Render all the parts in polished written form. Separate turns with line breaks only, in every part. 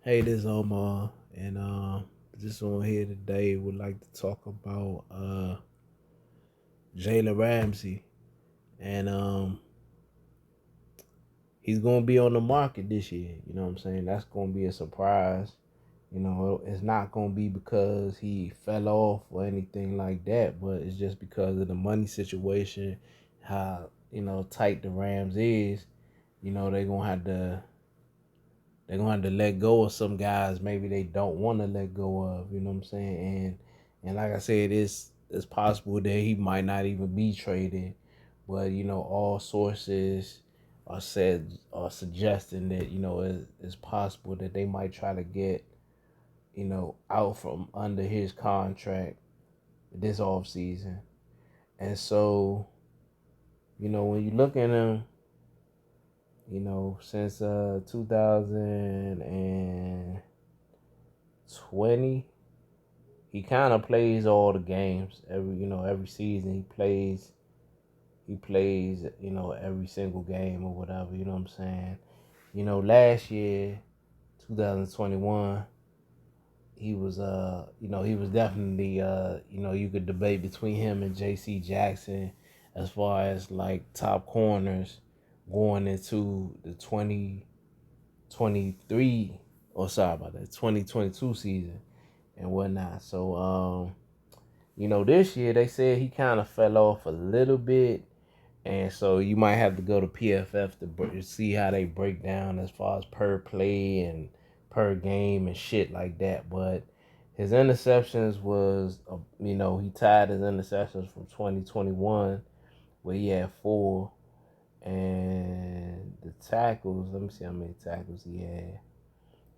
Hey, this is Omar, and just on here today would like to talk about Jalen Ramsey, and he's gonna be on the market this year. You know what I'm saying? That's gonna be a surprise. You know, it's not gonna be because he fell off or anything like that, but it's just because of the money situation, how tight the Rams is. You know, they're gonna have to let go of some guys maybe they don't want to let go of. You know what I'm saying? And like I said, it's possible that he might not even be traded. But all sources are suggesting that it's possible that they might try to get out from under his contract this off season. And so when you look at him, since 2020, he kind of plays all the games every season. He plays every single game or whatever. You know what I'm saying? Last year, 2021, he was definitely you could debate between him and J.C. Jackson as far as like top corners going into the 2023, or sorry about that, 2022 season and whatnot. So this year they said he kind of fell off a little bit, and so you might have to go to PFF to see how they break down as far as per play and per game and shit like that. But his interceptions was, he tied his interceptions from 2021 where he had four, and the tackles. Let me see how many tackles he had.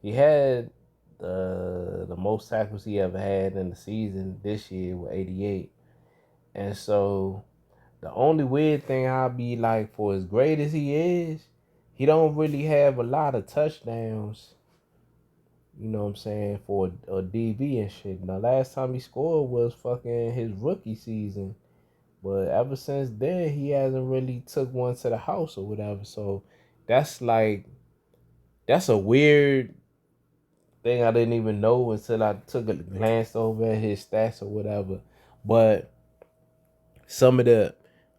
He had the most tackles he ever had in the season this year with 88. And so the only weird thing I'll be like, for as great as he is, he don't really have a lot of touchdowns. You know what I'm saying, for a DB and shit. The last time he scored was fucking his rookie season, but ever since then he hasn't really took one to the house or whatever. So that's like that's a weird thing I didn't even know until I took a glance over at his stats or whatever. But some of the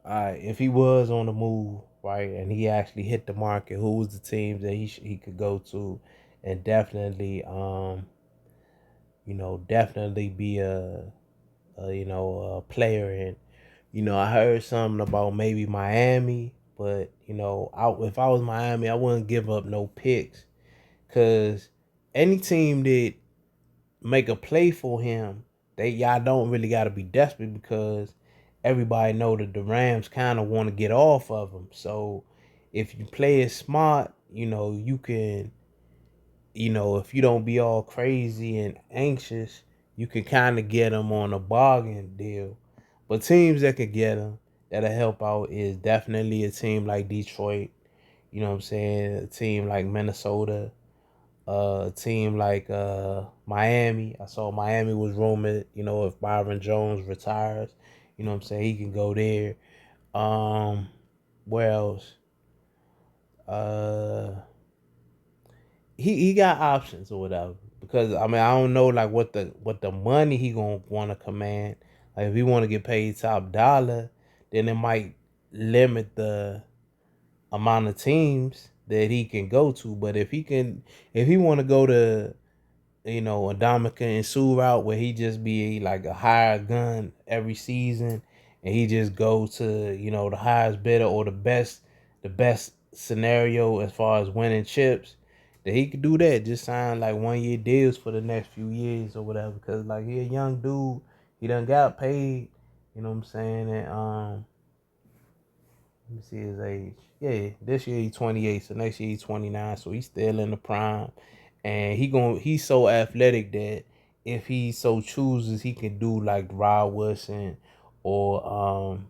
if he was on the move, right, and he actually hit the market, who was the teams that he could go to, and definitely definitely be a player in. I heard something about maybe Miami, but if I was Miami, I wouldn't give up no picks, cause any team that make a play for him, y'all don't really got to be desperate, because everybody know that the Rams kind of want to get off of him. So if you play it smart, you can, if you don't be all crazy and anxious, you can kind of get him on a bargain deal. But teams that could get him, that'll help out, is definitely a team like Detroit. You know what I'm saying? A team like Minnesota, a team like Miami. I saw Miami was rumored, if Byron Jones retires, you know what I'm saying, he can go there. Um, where else? Uh, he got options or whatever. Because I mean, I don't know like what the money he gonna want to command. Like if he want to get paid top dollar, then it might limit the amount of teams that he can go to. But if he want to go to a Dominican and Sue route, where he just be like a hired gun every season, and he just go to the highest bidder, or the best scenario as far as winning chips, that he could do that. Just sign like 1 year deals for the next few years or whatever. Cause like he a young dude, he done got paid. You know what I'm saying? And let me see his age. Yeah, this year he's 28, so next year he's 29, so he's still in the prime. And he's so athletic that if he so chooses, he can do like Rod Wilson or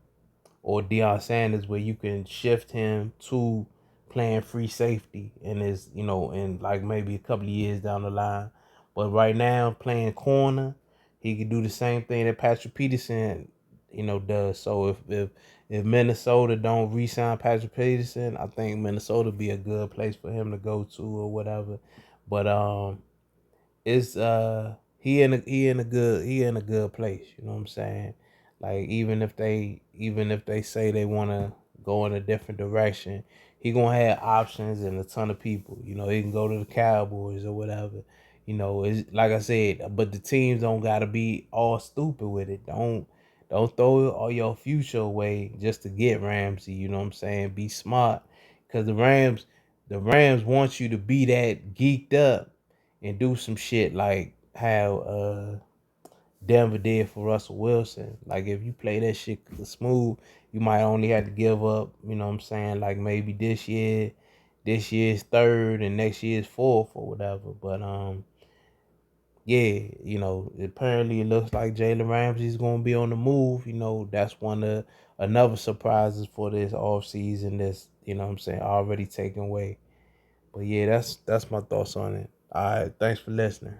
Deion Sanders, where you can shift him to playing free safety, and is in like maybe a couple of years down the line. But right now, playing corner, he can do the same thing that Patrick Peterson does. So if Minnesota don't re-sign Patrick Peterson, I think Minnesota be a good place for him to go to or whatever. But it's he in a good place. You know what I'm saying? Like even if they say they want to go in a different direction, he gonna have options and a ton of people. You know, he can go to the Cowboys or whatever. You know, it's like I said, but the teams don't gotta be all stupid with it. Don't throw all your future away just to get Ramsey. You know what I'm saying? Be smart, because the Rams want you to be that geeked up and do some shit like how Denver did for Russell Wilson. Like if you play that shit smooth, you might only have to give up, you know what I'm saying, like maybe this year's third and next year's fourth or whatever. But yeah, you know, apparently it looks like Jalen Ramsey's gonna be on the move. You know, that's one of another surprises for this off season that's, you know what I'm saying, already taken away. But yeah, that's my thoughts on it. All right, thanks for listening.